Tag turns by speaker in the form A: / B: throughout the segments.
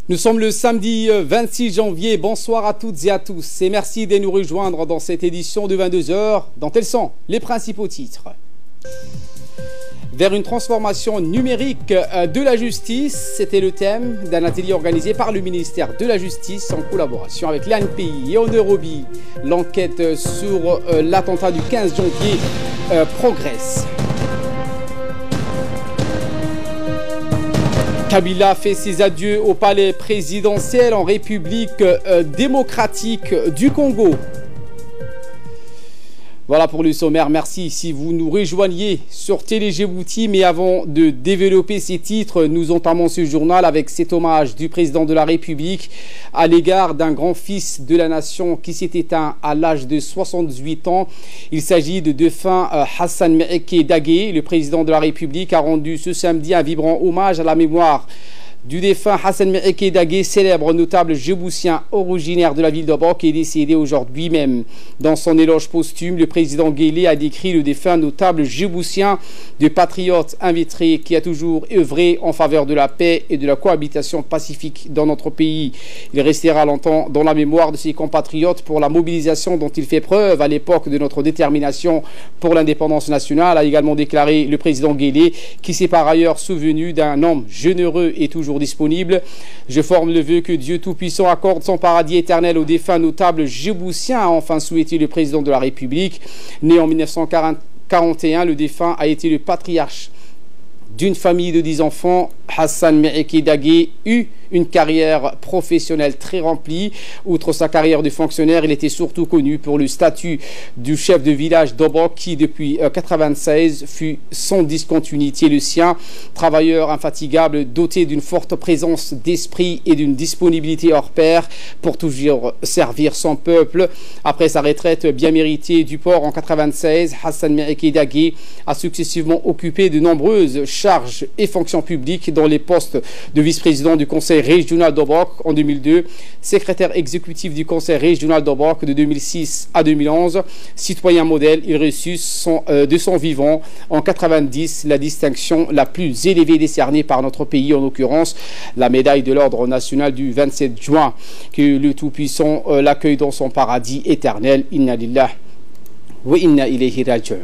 A: Nous sommes le samedi 26 janvier. Bonsoir à toutes et à tous et merci de nous rejoindre dans cette édition de 22 h. Dont elles sont les principaux titres. Vers une transformation numérique de la justice, c'était le thème d'un atelier organisé par le ministère de la Justice en collaboration avec l'ANPI et Onderobi. L'enquête sur l'attentat du 15 janvier progresse. Kabila fait ses adieux au palais présidentiel en République démocratique du Congo. Voilà pour le sommaire, merci si vous nous rejoignez sur Télé Djibouti. Mais avant de développer ces titres, nous entamons ce journal avec cet hommage du président de la République à l'égard d'un grand fils de la nation qui s'est éteint à l'âge de 78 ans. Il s'agit de défunt Hassan Meeke Dagué. Le président de la République a rendu ce samedi un vibrant hommage à la mémoire du défunt Hassan Meeke Dagué, célèbre notable djiboutien originaire de la ville d'Obok, qui est décédé aujourd'hui même. Dans son éloge posthume, le président Guélé a décrit le défunt notable djiboutien de patriote invétéré qui a toujours œuvré en faveur de la paix et de la cohabitation pacifique dans notre pays. Il restera longtemps dans la mémoire de ses compatriotes pour la mobilisation dont il fait preuve à l'époque de notre détermination pour l'indépendance nationale, a également déclaré le président Guélé, qui s'est par ailleurs souvenu d'un homme généreux et toujours disponible. Je forme le vœu que Dieu Tout-Puissant accorde son paradis éternel au défunt notable djiboutien, a enfin souhaité le président de la République. Né en 1941, le défunt a été le patriarche d'une famille de 10 enfants. Hassan Meeke Dagué eut une carrière professionnelle très remplie. Outre sa carrière de fonctionnaire, il était surtout connu pour le statut du chef de village d'Obok qui, depuis 1996, fut sans discontinuité le sien. Travailleur infatigable, doté d'une forte présence d'esprit et d'une disponibilité hors pair pour toujours servir son peuple. Après sa retraite bien méritée du port en 1996, Hassan Meeke Dagué a successivement occupé de nombreuses charges et fonctions publiques dans les postes de vice-président du Conseil régional d'Obok en 2002, secrétaire exécutif du Conseil régional d'Obok de 2006 à 2011, citoyen modèle. Il reçut de son vivant en 1990 la distinction la plus élevée décernée par notre pays, en l'occurrence la médaille de l'ordre national du 27 juin. Que le Tout-Puissant l'accueille dans son paradis éternel. Inna lillah wa inna ilayhi raji'un.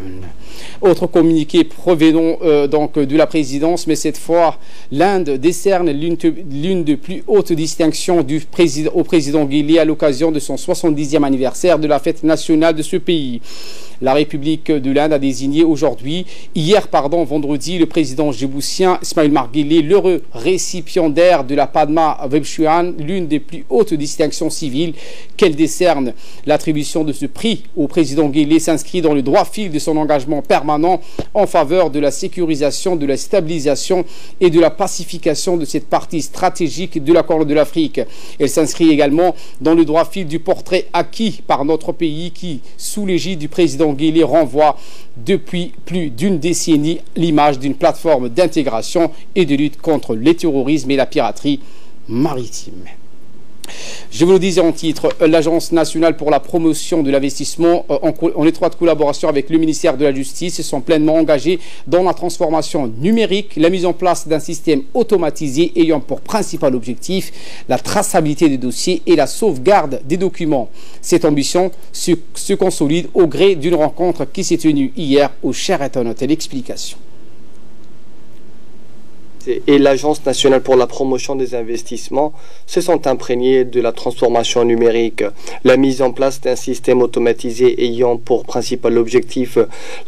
A: Autre communiqué provenant donc de la présidence, mais cette fois l'Inde décerne l'une des plus hautes distinctions au président Guélé à l'occasion de son 70e anniversaire de la fête nationale de ce pays. La République de l'Inde a désigné vendredi, le président djiboutien Ismail Omar Guelleh, l'heureux récipiendaire de la Padma Vibhushan, l'une des plus hautes distinctions civiles qu'elle décerne. L'attribution de ce prix au président Guelleh s'inscrit dans le droit fil de son engagement permanent en faveur de la sécurisation, de la stabilisation et de la pacification de cette partie stratégique de la Corne de l'Afrique. Elle s'inscrit également dans le droit fil du portrait acquis par notre pays qui, sous l'égide du président Guelleh, renvoie depuis plus d'une décennie l'image d'une plateforme d'intégration et de lutte contre le terrorisme et la piraterie maritime. Je vous le disais en titre, l'Agence nationale pour la promotion de l'investissement, en étroite collaboration avec le ministère de la Justice, sont pleinement engagés dans la transformation numérique, la mise en place d'un système automatisé ayant pour principal objectif la traçabilité des dossiers et la sauvegarde des documents. Cette ambition se consolide au gré d'une rencontre qui s'est tenue hier au Sheraton Hotel. Explication.
B: Et l'Agence nationale pour la promotion des investissements se sont imprégnés de la transformation numérique, la mise en place d'un système automatisé ayant pour principal objectif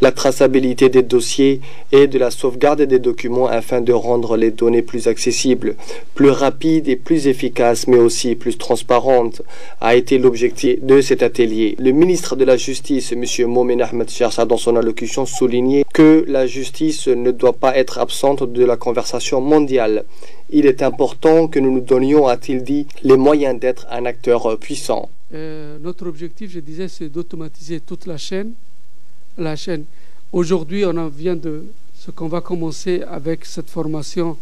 B: la traçabilité des dossiers et de la sauvegarde des documents afin de rendre les données plus accessibles, plus rapides et plus efficaces, mais aussi plus transparentes, a été l'objectif de cet atelier. Le ministre de la Justice, M. Momen Ahmed Chersa, dans son allocution, soulignait que la justice ne doit pas être absente de la conversation mondiale. Il est important que nous nous donnions, a-t-il dit, les moyens d'être un acteur puissant.
C: Notre objectif, je disais, c'est d'automatiser toute la chaîne. Aujourd'hui, ce qu'on va commencer avec cette formation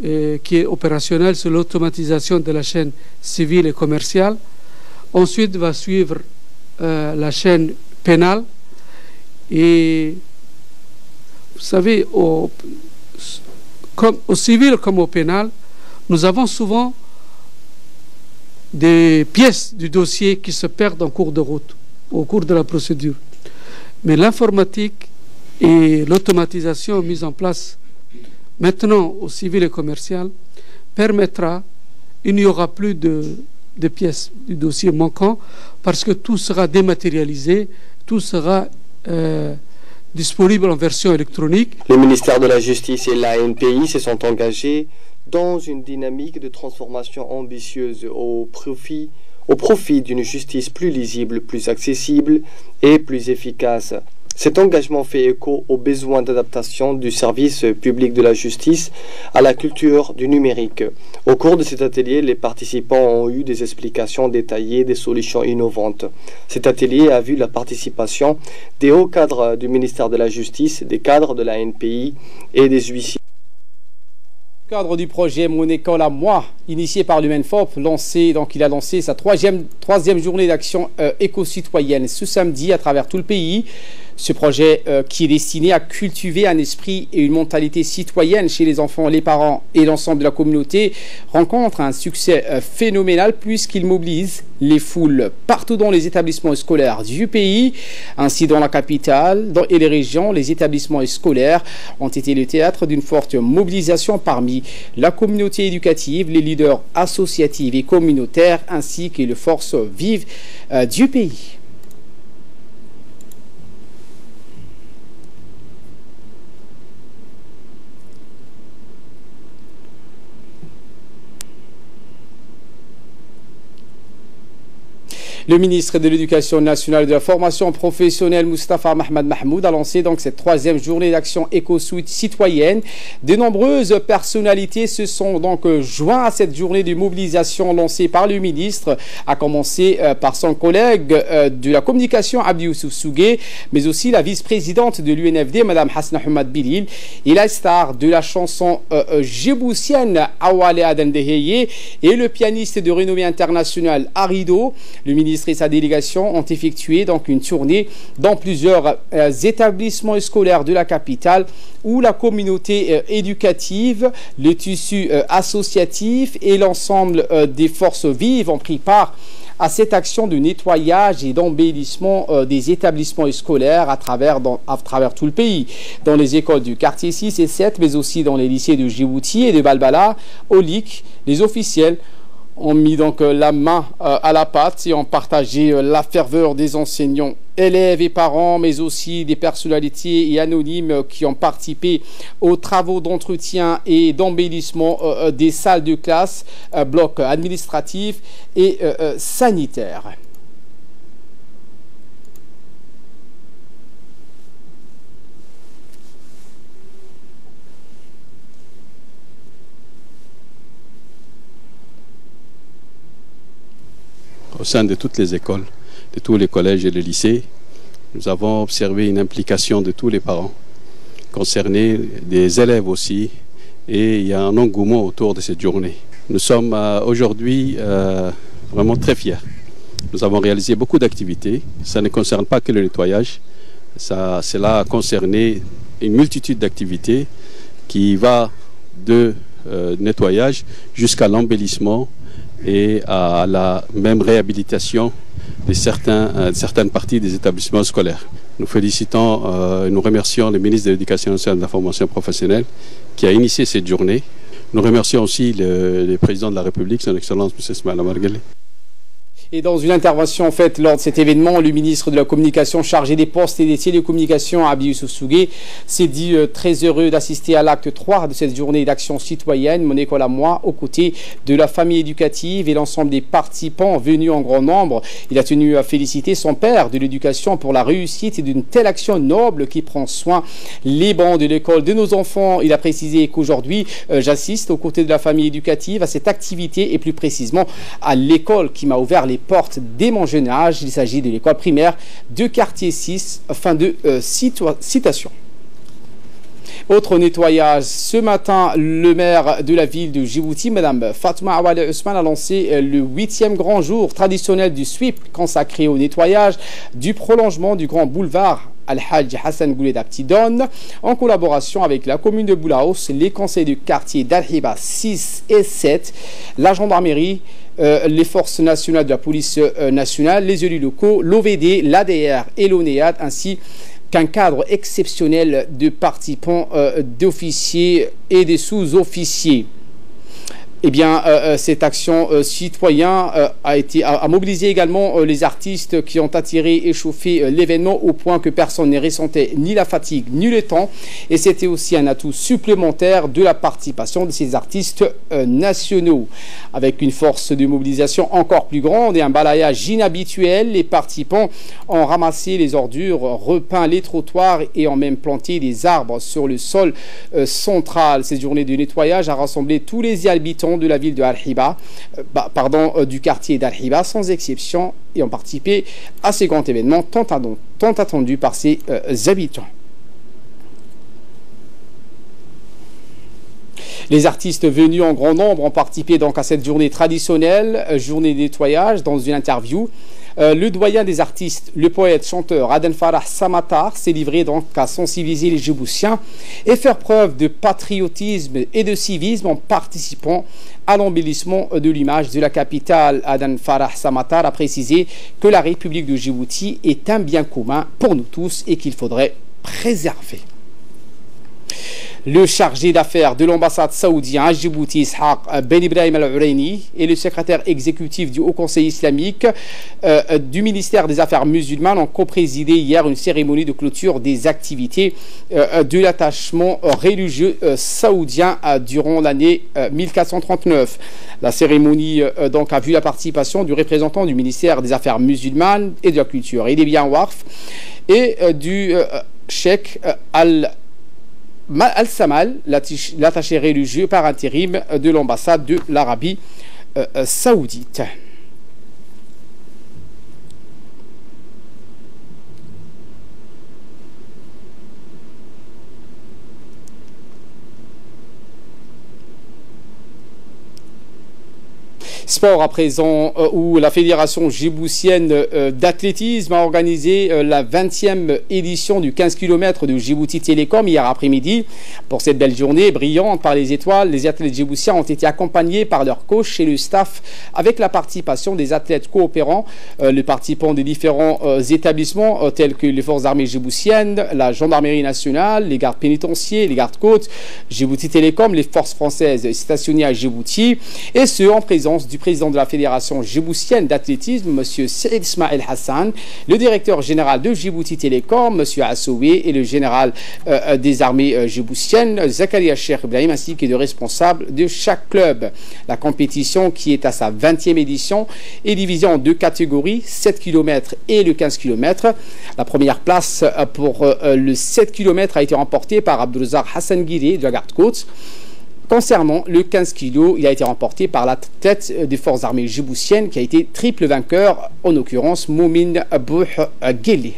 C: qui est opérationnelle, c'est l'automatisation de la chaîne civile et commerciale. Ensuite, va suivre la chaîne pénale. Et vous savez, au civil comme au pénal, nous avons souvent des pièces du dossier qui se perdent en cours de route, au cours de la procédure. Mais l'informatique et l'automatisation mise en place maintenant au civil et commercial permettra, il n'y aura plus de pièces du dossier manquant parce que tout sera dématérialisé, tout sera disponible en version électronique.
B: Le ministère de la Justice et l'ANPI se sont engagés dans une dynamique de transformation ambitieuse au profit d'une justice plus lisible, plus accessible et plus efficace. Cet engagement fait écho aux besoins d'adaptation du service public de la justice à la culture du numérique. Au cours de cet atelier, les participants ont eu des explications détaillées des solutions innovantes. Cet atelier a vu la participation des hauts cadres du ministère de la Justice, des cadres de la NPI et des huissiers.
A: Cadre du projet Mon école à moi, initié par l'UNFOP, il a lancé sa troisième journée d'action éco-citoyenne ce samedi à travers tout le pays. Ce projet qui est destiné à cultiver un esprit et une mentalité citoyenne chez les enfants, les parents et l'ensemble de la communauté rencontre un succès phénoménal puisqu'il mobilise les foules partout dans les établissements scolaires du pays. Ainsi, dans la capitale et les régions, les établissements scolaires ont été le théâtre d'une forte mobilisation parmi la communauté éducative, les leaders associatifs et communautaires ainsi que les forces vives du pays. Le ministre de l'Éducation nationale et de la formation professionnelle, Moustapha Mohamed Mahmoud, a lancé donc cette troisième journée d'action éco-citoyenne. De nombreuses personnalités se sont donc joints à cette journée de mobilisation lancée par le ministre, à commencer par son collègue de la communication, Abdi Youssouf Sougué, mais aussi la vice-présidente de l'UNFD, Mme Hasna Hamad Bilil, et la star de la chanson djiboutienne, Awale Aden Deheye, et le pianiste de renommée internationale, Arido. Le ministre et sa délégation ont effectué donc une tournée dans plusieurs établissements scolaires de la capitale où la communauté éducative, le tissu associatif et l'ensemble des forces vives ont pris part à cette action de nettoyage et d'embellissement des établissements scolaires à travers tout le pays, dans les écoles du quartier 6 et 7, mais aussi dans les lycées de Djibouti et de Balbala, Olik. Les officiels ont mis donc la main à la pâte et ont partagé la ferveur des enseignants, élèves et parents, mais aussi des personnalités et anonymes qui ont participé aux travaux d'entretien et d'embellissement des salles de classe, blocs administratifs et sanitaires.
D: Au sein de toutes les écoles, de tous les collèges et les lycées, nous avons observé une implication de tous les parents concernés, des élèves aussi, et il y a un engouement autour de cette journée. Nous sommes aujourd'hui vraiment très fiers. Nous avons réalisé beaucoup d'activités. Ça ne concerne pas que le nettoyage, cela a concerné une multitude d'activités qui va de nettoyage jusqu'à l'embellissement et à la même réhabilitation de certaines parties des établissements scolaires. Nous félicitons et nous remercions le ministre de l'Éducation nationale et de la formation professionnelle qui a initié cette journée. Nous remercions aussi le président de la République, son Excellence M. Ismaïla Omar Guelleh.
A: Et dans une intervention faite lors de cet événement, le ministre de la Communication chargé des postes et des télécommunications, Abdi Youssouf Sougué, s'est dit très heureux d'assister à l'acte 3 de cette journée d'action citoyenne, Mon école à moi, aux côtés de la famille éducative et l'ensemble des participants venus en grand nombre. Il a tenu à féliciter son père de l'éducation pour la réussite d'une telle action noble qui prend soin les bancs de l'école de nos enfants. Il a précisé qu'aujourd'hui, j'assiste aux côtés de la famille éducative à cette activité et plus précisément à l'école qui m'a ouvert les portes dès mon jeune âge. Il s'agit de l'école primaire de quartier 6. Fin de citation. Autre nettoyage, ce matin, le maire de la ville de Djibouti, Mme Fatma Awale Ousmane, a lancé le 8e grand jour traditionnel du sweep consacré au nettoyage du prolongement du grand boulevard Al-Hajj Hassan Goulet Abtidon, en collaboration avec la commune de Boulaous, les conseils de quartier d'Al-Hiba 6 et 7, la gendarmerie, les forces nationales de la police nationale, les élus locaux, l'OVD, l'ADR et l'ONEAD, ainsi qu'un cadre exceptionnel de participants, d'officiers et des sous-officiers. Eh bien, cette action citoyenne a mobilisé également les artistes qui ont attiré et chauffé l'événement au point que personne ne ressentait ni la fatigue ni le temps. Et c'était aussi un atout supplémentaire de la participation de ces artistes nationaux. Avec une force de mobilisation encore plus grande et un balayage inhabituel, les participants ont ramassé les ordures, repeint les trottoirs et ont même planté des arbres sur le sol central. Cette journée de nettoyage a rassemblé tous les habitants de la ville de Al-Hiba, du quartier d'Al-Hiba, sans exception, et ont participé à ces grands événements tant attendus par ses habitants. Les artistes venus en grand nombre ont participé donc à cette journée traditionnelle, journée de nettoyage. Dans une interview, le doyen des artistes, le poète-chanteur Aden Farah Samatar, s'est livré donc à sensibiliser les Djiboutiens et faire preuve de patriotisme et de civisme en participant à l'embellissement de l'image de la capitale. Aden Farah Samatar a précisé que la République de Djibouti est un bien commun pour nous tous et qu'il faudrait préserver. Le chargé d'affaires de l'ambassade saoudienne à Djibouti, Ishaq Ben Ibrahim Al-Uraini, et le secrétaire exécutif du Haut Conseil islamique du ministère des Affaires musulmanes ont co-présidé hier une cérémonie de clôture des activités de l'attachement religieux saoudien durant l'année 1439. La cérémonie donc a vu la participation du représentant du ministère des Affaires musulmanes et de la culture et des biens Warf et du cheikh Al-Samal, l'attaché religieux par intérim de l'ambassade de l'Arabie saoudite. Sport à présent, où la fédération djiboutienne d'athlétisme a organisé la 20e édition du 15 km de Djibouti Télécom hier après-midi. Pour cette belle journée brillante par les étoiles, les athlètes djiboutiens ont été accompagnés par leur coach et le staff avec la participation des athlètes coopérants, les participants des différents établissements tels que les forces armées djiboutiennes, la gendarmerie nationale, les gardes pénitentiaires, les gardes-côtes, Djibouti Télécom, les forces françaises stationnées à Djibouti, et ce en présence du président de la fédération djiboutienne d'athlétisme, M. Saïd Ismail Hassan, le directeur général de Djibouti Télécom, M. Assoué, et le général des armées djiboutiennes, Zakaria Cheikh Ibrahim, ainsi que de responsables de chaque club. La compétition, qui est à sa 20e édition, est divisée en deux catégories, 7 km et le 15 km. La première place pour le 7 km a été remportée par Abdourazak Hassan Guiré de la garde-côte. Concernant le 15 kg, il a été remporté par l'athlète des forces armées djiboutiennes qui a été triple vainqueur, en l'occurrence Moumin Bouh Gheli.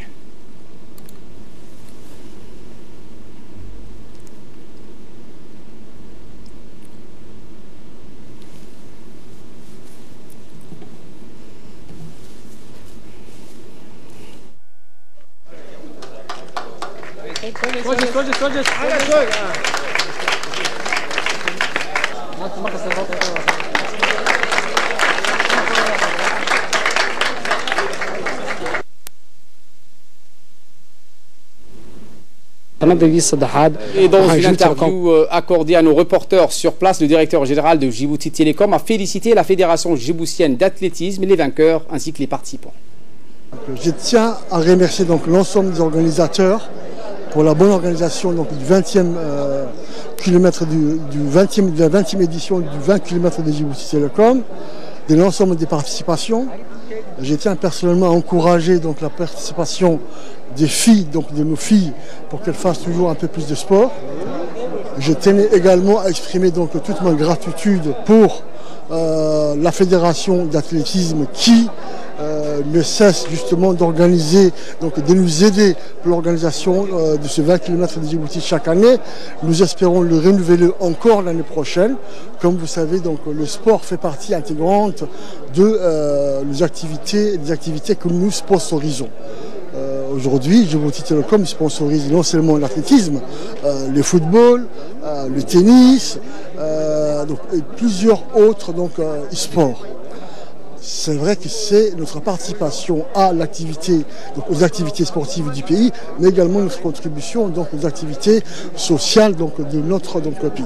A: Et dans une interview accordée à nos reporters sur place, le directeur général de Djibouti Télécom a félicité la fédération djiboutienne d'athlétisme, les vainqueurs ainsi que les participants.
E: Je tiens à remercier donc l'ensemble des organisateurs pour la bonne organisation donc, du 20e kilomètre de la 20e édition du 20 km de Djibouti Télécom, de l'ensemble des participations. Je tiens personnellement à encourager donc, la participation des filles, donc de nos filles, pour qu'elles fassent toujours un peu plus de sport. Je tenais également à exprimer donc toute ma gratitude pour la fédération d'athlétisme qui ne cesse justement d'organiser, donc de nous aider pour l'organisation de ce 20 km de Djibouti chaque année. Nous espérons le renouveler encore l'année prochaine. Comme vous savez, donc, le sport fait partie intégrante de des activités que nous sponsorisons. Aujourd'hui, Djibouti Telecom sponsorise non seulement l'athlétisme, le football, le tennis, et plusieurs autres sports. C'est vrai que c'est notre participation à l'activité, aux activités sportives du pays, mais également notre contribution aux activités sociales de notre pays.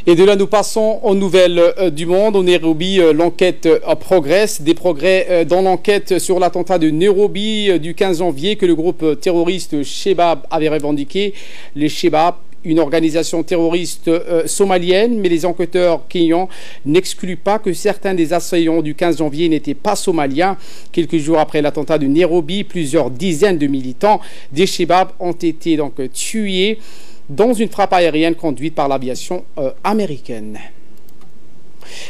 A: Et de là, nous passons aux nouvelles du monde. Au Nairobi, l'enquête progresse. Des progrès dans l'enquête sur l'attentat de Nairobi du 15 janvier que le groupe terroriste Shebab avait revendiqué. Les Shebab, une organisation terroriste somalienne, mais les enquêteurs kenyans n'excluent pas que certains des assaillants du 15 janvier n'étaient pas somaliens. Quelques jours après l'attentat de Nairobi, plusieurs dizaines de militants des Shebab ont été tués dans une frappe aérienne conduite par l'aviation américaine.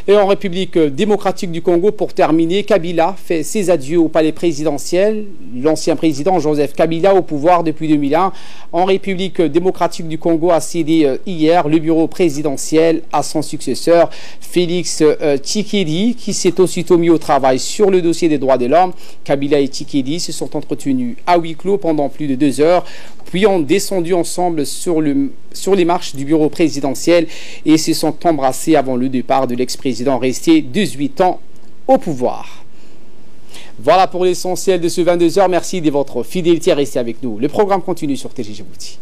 A: Et en République démocratique du Congo, pour terminer, Kabila fait ses adieux au palais présidentiel. L'ancien président Joseph Kabila, au pouvoir depuis 2001, en République démocratique du Congo, a cédé hier le bureau présidentiel à son successeur, Félix Tshisekedi, qui s'est aussitôt mis au travail sur le dossier des droits de l'homme. Kabila et Tshisekedi se sont entretenus à huis clos pendant plus de 2 heures, puis ont descendu ensemble sur les marches du bureau présidentiel et se sont embrassés avant le départ de l'ex-président resté 18 ans au pouvoir. Voilà pour l'essentiel de ce 22h. Merci de votre fidélité à rester avec nous. Le programme continue sur TG Djibouti.